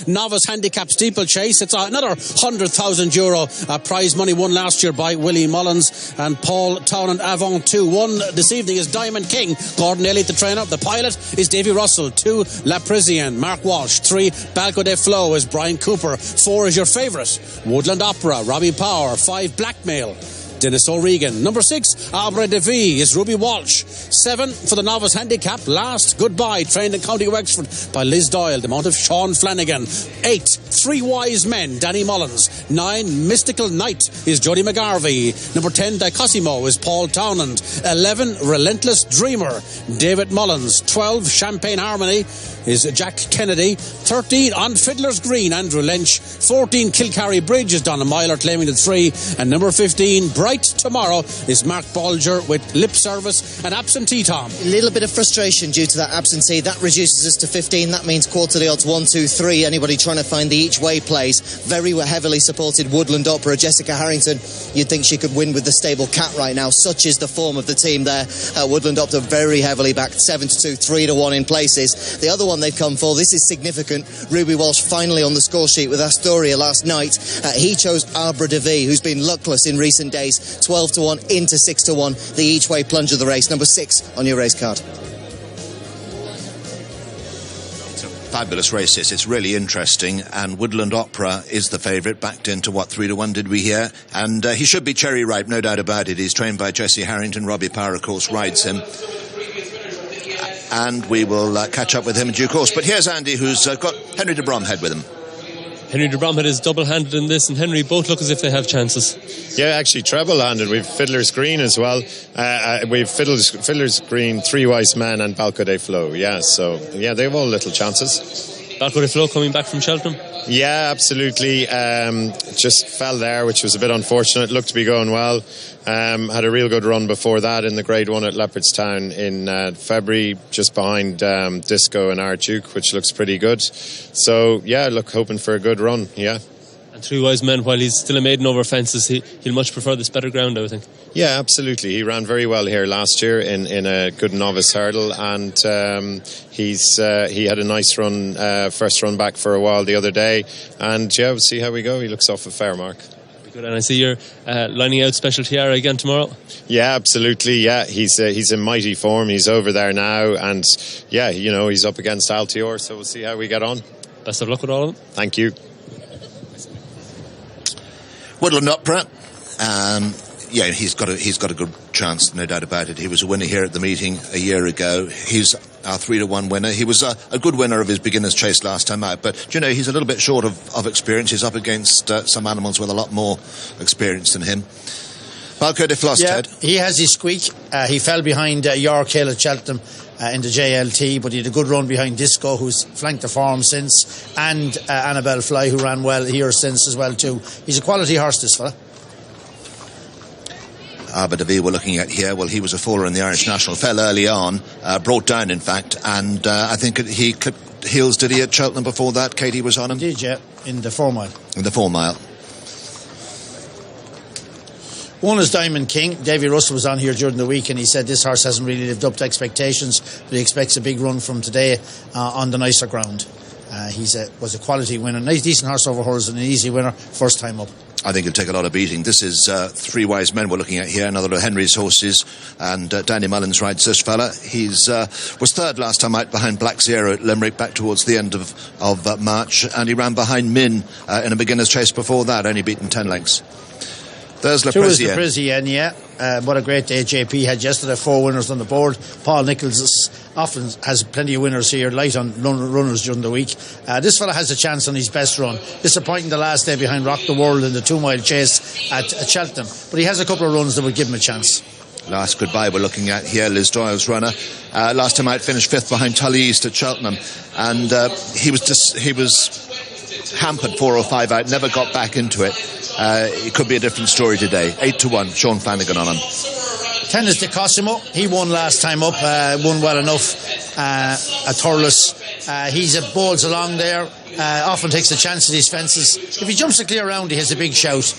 Novice Handicap Steeplechase. It's another €100,000 prize money won last year by Willie Mullins and Paul Townend Avon 2-1 this evening is Diamond King. Gordon Elliott the trainer. The pilot is Davy Russell. 2 La Parisienne, Mark Walsh. 3 Balco de Flo is Brian Cooper. 4 is your favourite Woodland Opera, Robbie Power. 5 Blackmail, Dennis O'Regan. Number 6, Arbre de Vie is Ruby Walsh. 7 for the Novice Handicap, Last Goodbye, trained in County Wexford by Liz Doyle, the mount of Sean Flanagan. 8, Three Wise Men, Danny Mullins. 9, Mystical Night is Jody McGarvey. Number 10, Dicosimo is Paul Townend. 11, Relentless Dreamer, David Mullins. 12, Champagne Harmony is Jack Kennedy. 13, On Fiddler's Green, Andrew Lynch. 14, Kilcarry Bridge is Donna Myler claiming the 3. And number 15, Bright Tomorrow is Mark Bolger with Lip Service and Absentee Tom. A little bit of frustration due to that absentee. That reduces us to 15. That means quarterly odds 1, 2, 3. Anybody trying to find the each way plays. Very heavily supported Woodland Opera. Jessica Harrington, you'd think she could win with the stable Cat right now. Such is the form of the team there. Woodland Opera very heavily backed, 7-2, 3-1 in places. The other one they've come for, this is significant. Ruby Walsh finally on the score sheet with Astoria last night. He chose Arbre de Vie, who's been luckless in recent days. 12-1 into 6-1, the each way plunge of the race. Number 6 on your race card. Fabulous races. It's really interesting, and Woodland Opera is the favourite, backed into 3-1 did we hear, and he should be cherry ripe, no doubt about it. He's trained by Jesse Harrington. Robbie Power of course rides him, and we will catch up with him in due course. But here's Andy, who's got Henry de Bromhead with him. Henry de Bromhead is double-handed in this, and Henry both look as if they have chances. Yeah, actually treble-handed. We've Fiddler's Green as well. We've Fiddler's Green, Three Wise Men and Balco de Flo. Yeah, so yeah, they have all little chances. Balco de Flo coming back from Cheltenham? Yeah, absolutely. Just fell there, which was a bit unfortunate. Looked to be going well. Had a real good run before that in the Grade 1 at Leopardstown in February, just behind Disco and Archduke, which looks pretty good. So, yeah, hoping for a good run, yeah. And Three Wise Men, while he's still a maiden over fences, he'll much prefer this better ground, I would think. Yeah, absolutely. He ran very well here last year in a good novice hurdle, and he had a nice run, first run back for a while the other day, and yeah, we'll see how we go. He looks off a fair mark. Good, and I see you're lining out Special Tiara again tomorrow. Yeah, absolutely. Yeah, he's in mighty form. He's over there now, and yeah, he's up against Altior, so we'll see how we get on. Best of luck with all of them. Thank you. Woodland Opera. Yeah, he's got a good chance, no doubt about it. He was a winner here at the meeting a year ago. He's our 3-1 winner. He was a good winner of his beginner's chase last time out, but he's a little bit short of experience. He's up against some animals with a lot more experience than him. Balco de Flo, yeah, Ted. He has his squeak. He fell behind York Hill at Cheltenham in the JLT, but he had a good run behind Disco, who's flanked the form since, and Annabelle Fly, who ran well here since as well too. He's a quality horse, this fella. Arbre de Vie we're looking at here. Well, he was a faller in the Irish National, fell early on, brought down in fact, and I think he clipped heels, did he, at Cheltenham before that? Katie was on him? He did, yeah, in the 4 mile. In the 4 mile. One is Diamond King. Davy Russell was on here during the week and he said this horse hasn't really lived up to expectations, but he expects a big run from today on the nicer ground. He was a quality winner. Nice, decent horse over hers and an easy winner, first time up. I think he'll take a lot of beating. This is Three Wise Men we're looking at here, another of Henry's horses, and Danny Mullins rides this fella. He's was third last time out behind Black Zero at Limerick back towards the end of March, and he ran behind Min in a beginner's chase before that, only beaten 10 lengths. There's La Parisienne, yeah. What a great day JP had yesterday. 4 winners on the board. Paul Nichols often has plenty of winners here, light on runners during the week. This fella has a chance on his best run. Disappointing the last day behind Rock the World in the 2 mile chase at Cheltenham, but he has a couple of runs that would give him a chance. Last Goodbye we're looking at here, Liz Doyle's runner. Last time out finished 5th behind Tully East at Cheltenham, and he was hampered 4 or 5 out, never got back into it. It could be a different story today. 8-1, Sean Flanagan on him. 10 is Cosimo. He won last time up, won well enough at Thurles. He's a bowls along there, often takes a chance at his fences. If he jumps a clear round, he has a big shout,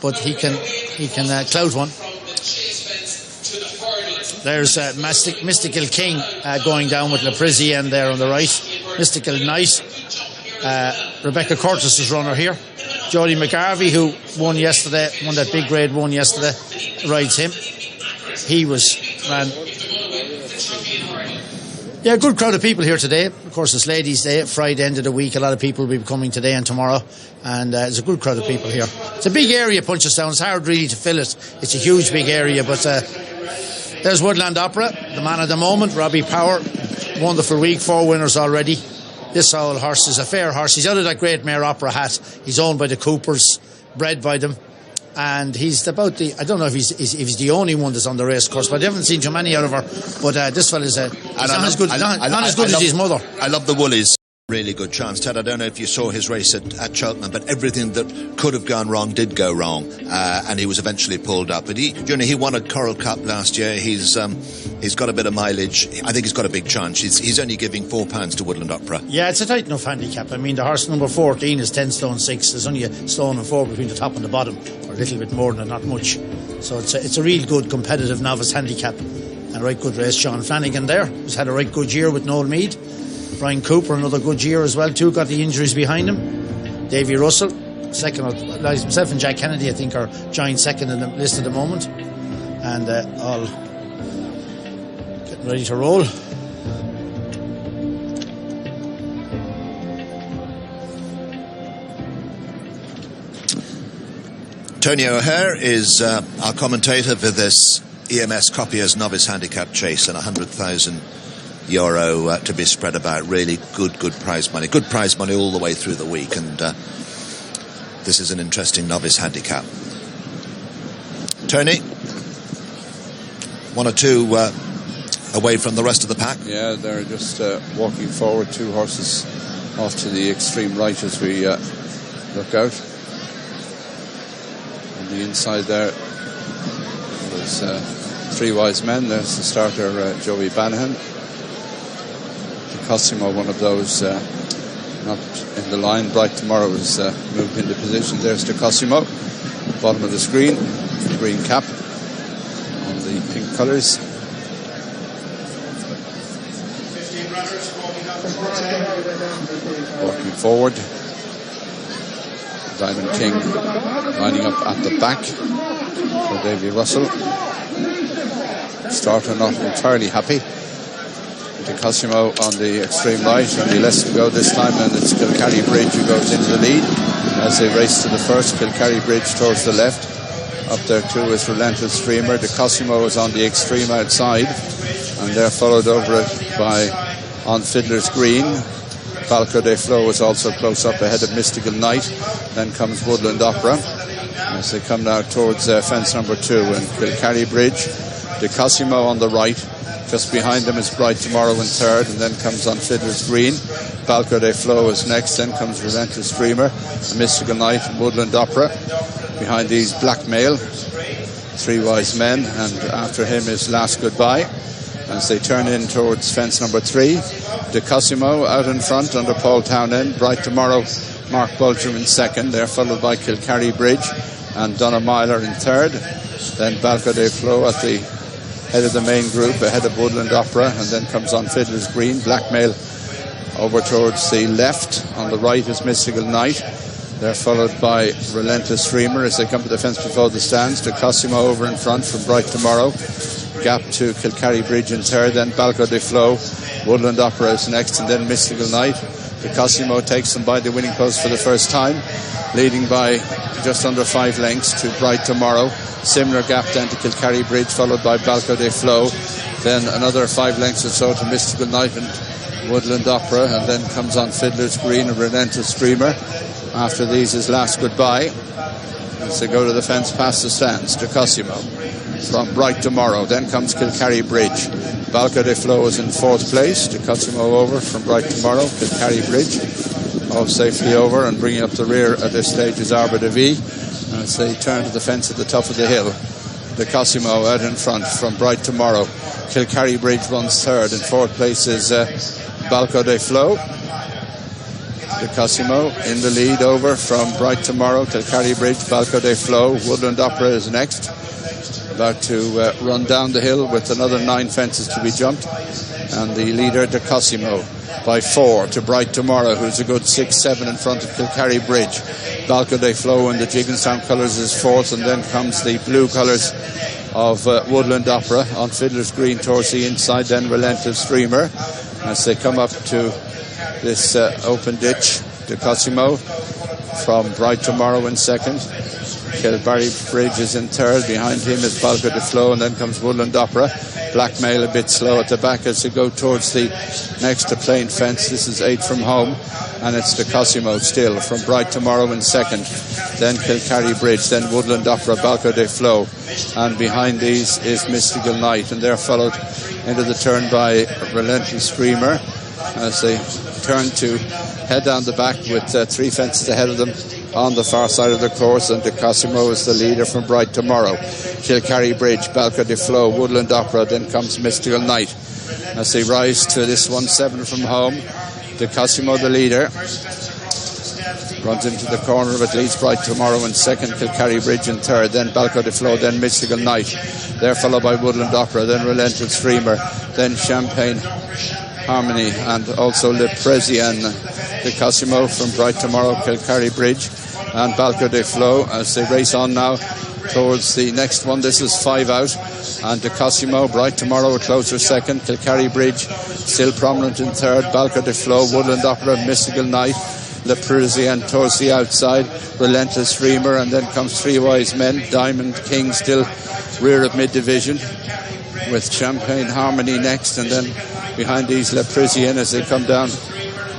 but he can clout one. There's Mystical King going down with La Parisienne there on the right. Mystical Night. Rebecca Curtis's runner here. Jodie McGarvey, who won that big grade 1 yesterday, rides him. He ran. Yeah, a good crowd of people here today. Of course, it's Ladies' Day, Friday end of the week. A lot of people will be coming today and tomorrow, and there's a good crowd of people here. It's a big area, Punchestown. It's hard really to fill it. It's a huge, big area, but there's Woodland Opera, the man of the moment, Robbie Power. Wonderful week, 4 winners already. This old horse is a fair horse. He's out of that Great Mare Opera hat. He's owned by the Coopers, bred by them. And he's about I don't know if he's the only one that's on the race course, but I haven't seen too many out of her. But this fella's not as good as his mother. I love the Woolies. Really good chance, Ted. I don't know if you saw his race at Cheltenham, but everything that could have gone wrong did go wrong, and he was eventually pulled up. But he won a Coral Cup last year. He's got a bit of mileage. I think he's got a big chance. He's only giving £4 to Woodland Opera. Yeah, it's a tight enough handicap. I mean, the horse number 14 is 10 stone 6. There's only a stone and 4 between the top and the bottom, or a little bit more than not much. So it's a real good competitive novice handicap, and a right good race. Sean Flanagan there, who's had a right good year with Noel Meade. Brian Cooper, another good year as well too, got the injuries behind him. Davy Russell, second, himself and Jack Kennedy I think are joint second in the list at the moment, and all getting ready to roll. Tony O'Hare is our commentator for this EMS Copiers Novice Handicap Chase, and €100,000 to be spread about. Really good prize money. Good prize money all the way through the week, and this is an interesting novice handicap. Tony, 1 or 2 away from the rest of the pack. Yeah, they're just walking forward. 2 horses off to the extreme right as we look out. On the inside there, there's 3 Wise Men. There's the starter, Joey Banahan. Cosimo, one of those not in the line. Bright Tomorrow is moved into position. There's the Cosimo, bottom of the screen, the green cap on the pink colours. Walking forward, Diamond King lining up at the back for Davy Russell. Starter not entirely happy. Cosimo on the extreme right, only less to go this time, and it's Kilcarry Bridge who goes into the lead as they race to the first. Kilcarry Bridge towards the left. Up there too is Relentless Streamer. The Cosimo is on the extreme outside, and they're followed over it by On Fiddler's Green. Balco de Flo is also close up ahead of Mystical Night. Then comes Woodland Opera as they come now towards fence number 2, and Kilcarry Bridge. The Cosimo on the right. Just behind them is Bright Tomorrow in third, and then comes On Fiddler's Green. Balco de Flo is next, then comes Relentless Dreamer, Mystical Night, and Woodland Opera. Behind these, Blackmail, 3 Wise Men, and after him is Last Goodbye. As they turn in towards fence number 3, De Cosimo out in front under Paul Townend. Bright Tomorrow, Mark Bulger in second. They're followed by Kilcarry Bridge and Donna Myler in third. Then Balco de Flo at the head of the main group, ahead of Woodland Opera, and then comes On Fiddler's Green. Blackmail over towards the left. On the right is Mystical Night. They're followed by Relentless Streamer as they come to the fence before the stands. De Cosimo over in front from Bright Tomorrow. Gap to Kilcarry Bridge in third, then Balco de Flo. Woodland Opera is next, and then Mystical Night. De Cosimo takes them by the winning post for the first time, leading by just under 5 lengths to Bright Tomorrow. Similar gap then to Kilcarry Bridge, followed by Balco de Flo. Then another 5 lengths or so to Mystical Night and Woodland Opera, and then comes On Fiddler's Green and Relentless Streamer. After these is Last Goodbye as they go to the fence past the stands. De Cosimo from Bright Tomorrow. Then comes Kilcarry Bridge. Balco de Flo is in 4th place. De Cosimo over from Bright Tomorrow. Kilcarry Bridge all safely over, and bringing up the rear at this stage is Arbor de Vie as they turn to the fence at the top of the hill. De Cosimo out in front from Bright Tomorrow. Kilcarry Bridge runs third. In 4th place is Balco de Flo. De Cosimo in the lead over from Bright Tomorrow. Kilcarry Bridge, Balco de Flo. Woodland Opera is next, about to run down the hill with another 9 fences to be jumped. and the leader De Cosimo by 4 to Bright Tomorrow, who's a good 6-7 in front of Kilcarry Bridge. Balco de Flo in the Jigginstown colours is 4th, and then comes the blue colours of Woodland Opera on Fiddler's Green towards the inside, then Relentless Streamer as they come up to this open ditch. De Cosimo from Bright Tomorrow in 2nd. Kilbarry Bridge is in 3rd. Behind him is Balco de Flo, and then comes Woodland Opera. Blackmail a bit slow at the back as they go towards the next to Plain Fence. This is 8 from home, and it's De Cosimo still from Bright Tomorrow in 2nd. Then Kilcarry Bridge, then Woodland Opera, Balco de Flo, and behind these is Mystical Night, and they're followed into the turn by Relentless Streamer as they turn to head down the back with 3 fences ahead of them on the far side of the course, and De Cosimo is the leader from Bright Tomorrow. Kilcarry Bridge, Balco de Flo, Woodland Opera, then comes Mystical Night as they rise to this one, 7 from home. De Cosimo the leader runs into the corner of it, leads Bright Tomorrow in 2nd, Kilcarry Bridge in 3rd, then Balco de Flo, then Mystical Night. They're followed by Woodland Opera, then Relentless Streamer, then Champagne Harmony, and also Le Parisian. De Cosimo from Bright Tomorrow, Kilcarry Bridge, and Balco de Flo as they race on now towards the next one. This is 5 out, and De Cosimo, Bright Tomorrow a closer 2nd, Kilcarry Bridge still prominent in 3rd, Balco de Flo, Woodland Opera, Mystical Night, Le Parisian towards the outside, Relentless Streamer, and then comes 3 Wise Men. Diamond King still rear of mid-division with Champagne Harmony next, and then behind these Le Parisian as they come down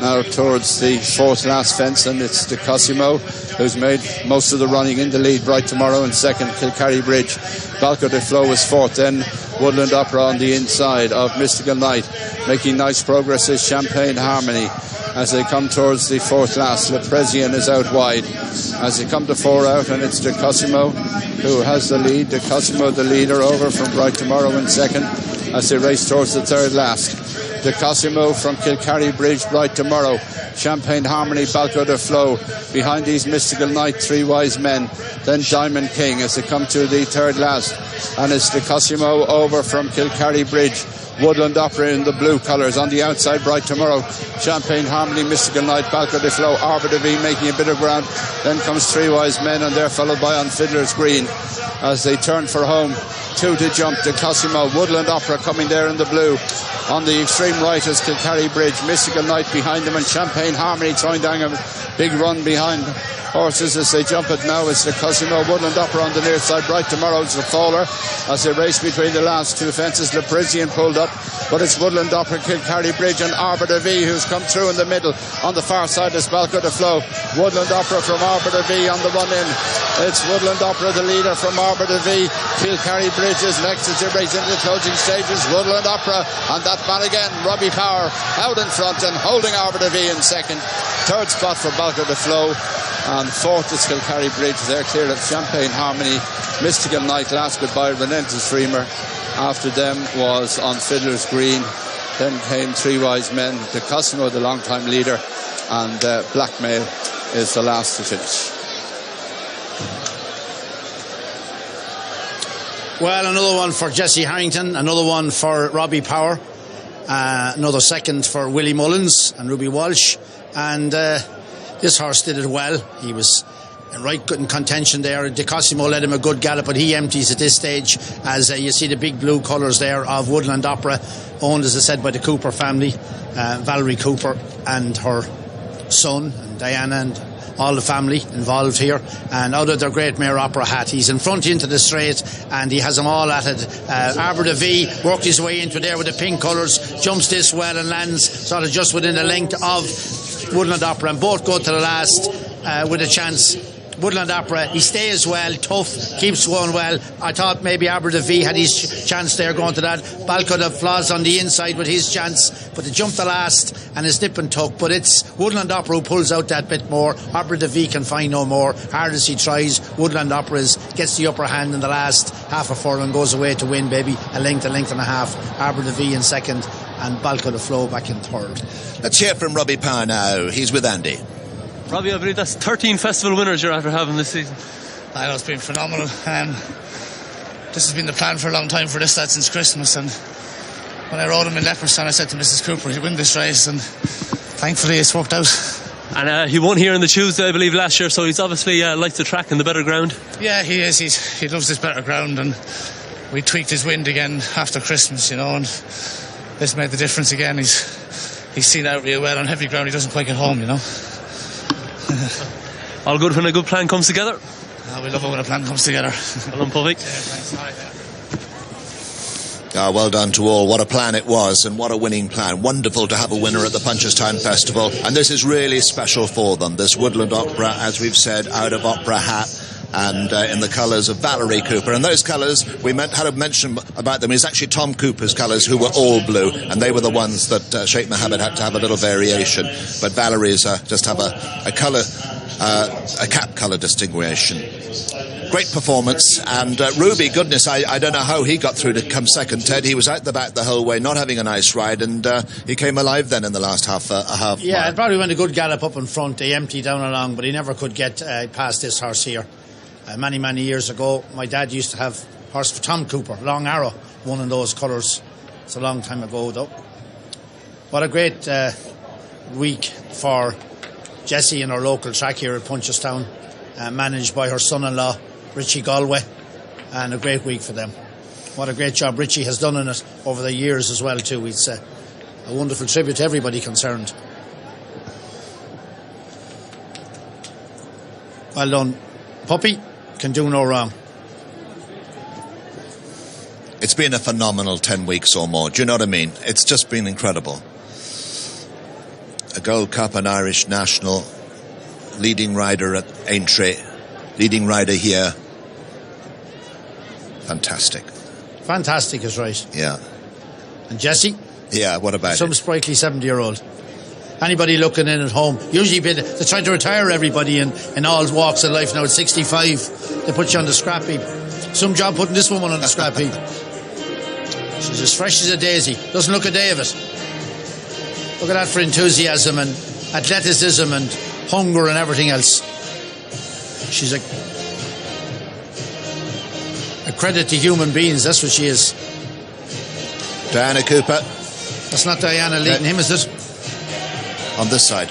now towards the 4th last fence, and it's De Cosimo who's made most of the running in the lead. Bright Tomorrow in 2nd, Kilcarry Bridge, Balco de Flo is 4th, then Woodland Opera on the inside of Mystical Night. Making nice progress is Champagne Harmony as they come towards the 4th last. Le Parisian is out wide as they come to 4 out, and it's De Cosimo who has the lead. De Cosimo the leader over from Bright Tomorrow in 2nd as they race towards the 3rd last. De Cosimo from Kilcarry Bridge, Bright Tomorrow, Champagne Harmony, Balco de Flo. Behind these Mystical Night, 3 Wise Men, then Diamond King as they come to the 3rd last. And it's De Cosimo over from Kilcarry Bridge. Woodland Opera in the blue colours on the outside, Bright Tomorrow, Champagne Harmony, Mystical Night, Balco de Flo, Arbor de Vie making a bit of ground. Then comes 3 Wise Men, and they're followed by On Fiddler's Green as they turn for home. 2 to jump. De Cosimo, Woodland Opera coming there in the blue. On the extreme right is Kilcarry Bridge, Mystical Night behind them, and Champagne Harmony throwing down a big run behind horses as they jump it now. It's De Cosimo, Woodland Opera on the near side, Bright Tomorrow's the faller as they race between the last 2 fences. Le Parisian pulled up, but it's Woodland Opera, Kilcarry Bridge, and Arbor de Vie who's come through in the middle. On the far side is Balco de Flo. Woodland Opera from Arbor de Vie on the run in. It's Woodland Opera the leader from Arbor de Vie. Kilcarry Bridge is next as they race into the closing stages. Woodland Opera, and that man again, Robbie Power, out in front and holding Arbor de Vie in 2nd. 3rd spot for Balco de Flo, and 4th is Kilcarry Bridge. They're clear of Champagne Harmony. Mystical Night last goodbye, Relentless Streamer. After them was On Fiddler's Green. Then came 3 Wise Men. De Cosimo, the long-time leader, and Blackmail is the last to finish. Well, another one for Jesse Harrington, another one for Robbie Power, another 2nd for Willie Mullins and Ruby Walsh, and this horse did it well. He was right good in contention there. De Cosimo led him a good gallop, but he empties at this stage as you see the big blue colours there of Woodland Opera, owned, as I said, by the Cooper family, Valerie Cooper and her son, and Diana, and all the family involved here. And out of their great mare Opera Hat, he's in front into the straight, and he has them all at it. Arbor de Vie worked his way into there with the pink colours, jumps this well and lands sort of just within the length of Woodland Opera, and both go to the last with a chance. Woodland Opera, he stays well, tough, keeps going well. I thought maybe Arbor de Vie had his chance there going to that. Balco de Flo's on the inside with his chance, but to jump the last and is nip and tuck. But it's Woodland Opera who pulls out that bit more. Arbor de Vie can find no more. Hard as he tries, Woodland Opera gets the upper hand in the last half a furlong, goes away to win, baby. A length and a half. Arbor de Vie in 2nd, and Balco de Flo back in 3rd. Let's hear from Robbie Power now. He's with Andy. Robbie, I believe that's 13 festival winners you're after having this season. I know, it's been phenomenal. This has been the plan for a long time for this lad since Christmas, and when I rode him in Leopardstown, I said to Mrs. Cooper, he'll win this race, and thankfully it's worked out. And he won here on the Tuesday, I believe, last year, so he's obviously likes the track and the better ground. Yeah, he is. He loves this better ground, and we tweaked his wind again after Christmas, you know, and this made the difference again. He's seen out real well on heavy ground. He doesn't quite get home, you know. All good when a good plan comes together. We love it when a plan comes together. Well done, Puffy. Well done to all. What a plan it was, and what a winning plan. Wonderful to have a winner at the Punchestown Festival, and this is really special for them. This Woodland Opera, as we've said, out of opera hat, and in the colours of Valerie Cooper. And those colours, we had a mention about them, is actually Tom Cooper's colours, who were all blue, and they were the ones that Sheikh Mohammed had to have a little variation. But Valerie's just have a colour, a cap colour distinguishing. Great performance, and Ruby, goodness, I don't know how he got through to come second, Ted. He was out the back the whole way, not having a nice ride, and he came alive then in the last half Yeah, mile. it probably went a good gallop up in front. They emptied down along, but he never could get past this horse here. Many years ago, my dad used to have a horse for Tom Cooper, Long Arrow, one in those colours. It's a long time ago, though. What a great week for Jessie in our local track here at Punchestown, managed by her son-in-law, Richie Galway, and a great week for them. What a great job Richie has done in it over the years as well too. It's a wonderful tribute to everybody concerned. Well done, Puppy. Can do no wrong. It's been a phenomenal 10 weeks or more. Do you know what I mean? It's just been incredible. A Gold Cup, an Irish National, leading rider at Aintree, leading rider here. Fantastic. Fantastic is right. Yeah. And Jessie? Yeah, what about Some it? sprightly 70-year-old. Anybody looking in at home, usually they're trying to retire everybody in all walks of life now at 65. They put you on the scrap heap. Some job putting this woman on the scrap heap. She's as fresh as a daisy. Doesn't look a day of it. Look at that for enthusiasm and athleticism and hunger and everything else. She's a credit to human beings. That's what she is. Diana Cooper. That's not Diana leading him, is it? On this side.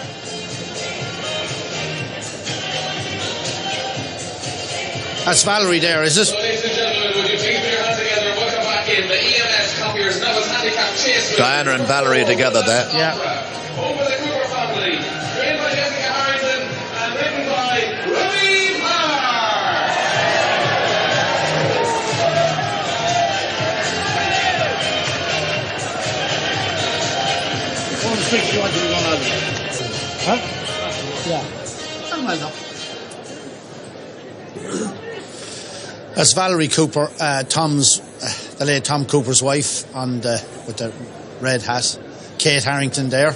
That's Valerie there, is it? So, ladies and gentlemen, would you please put your hands together and welcome back in the EMS Copiers Novice Handicap Chase. Diana and Valerie together there. Yeah. Over the Cooper family. Trained by Jessica Harrington and written by Ruby Parr. Huh? Yeah. That's Valerie Cooper, the late Tom Cooper's wife, with the red hat. Kate Harrington there.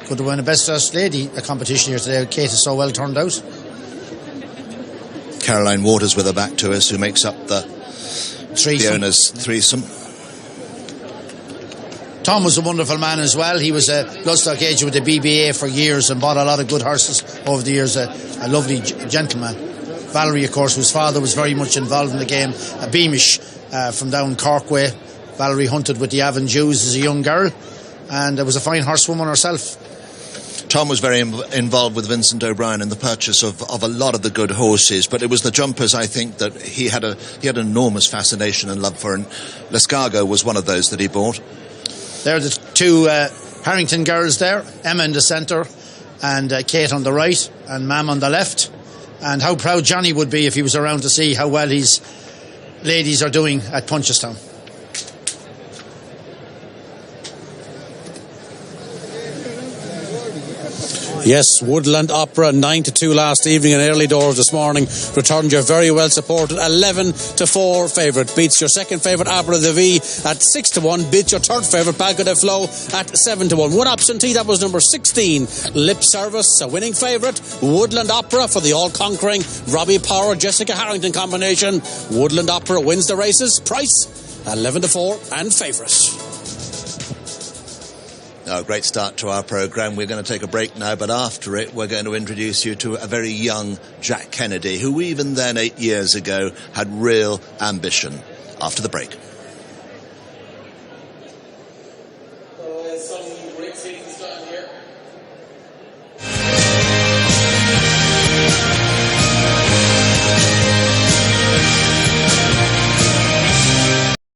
Could have won a Best Dressed Lady competition here today. Kate is so well turned out. Caroline Waters with her back to us, who makes up the owner's threesome. Tom was a wonderful man as well. He was a bloodstock agent with the BBA for years and bought a lot of good horses over the years. A lovely gentleman. Valerie, of course, whose father was very much involved in the game. A Beamish from down Cork way. Valerie hunted with the Avon Jews as a young girl and was a fine horsewoman herself. Tom was very involved with Vincent O'Brien in the purchase of a lot of the good horses, but it was the jumpers, I think, that he had an enormous fascination and love for, and L'escargot was one of those that he bought. There are the two Harrington girls there, Emma in the centre and Kate on the right and Mam on the left. And how proud Johnny would be if he was around to see how well his ladies are doing at Punchestown. Yes, Woodland Opera 9-2 last evening and early doors this morning. Returned your very well supported 11-4 favourite. Beats your second favourite Abra de Vie at 6-1. Beats your third favourite Balco de Flo at 7-1. One absentee, that was number 16. Lip Service, a winning favourite. Woodland Opera for the all-conquering Robbie Power, Jessica Harrington combination. Woodland Opera wins the races. Price 11-4 and favourite. Oh, great start to our programme. We're going to take a break now, but after it, we're going to introduce you to a very young Jack Kennedy, who even then 8 years ago had real ambition. After the break.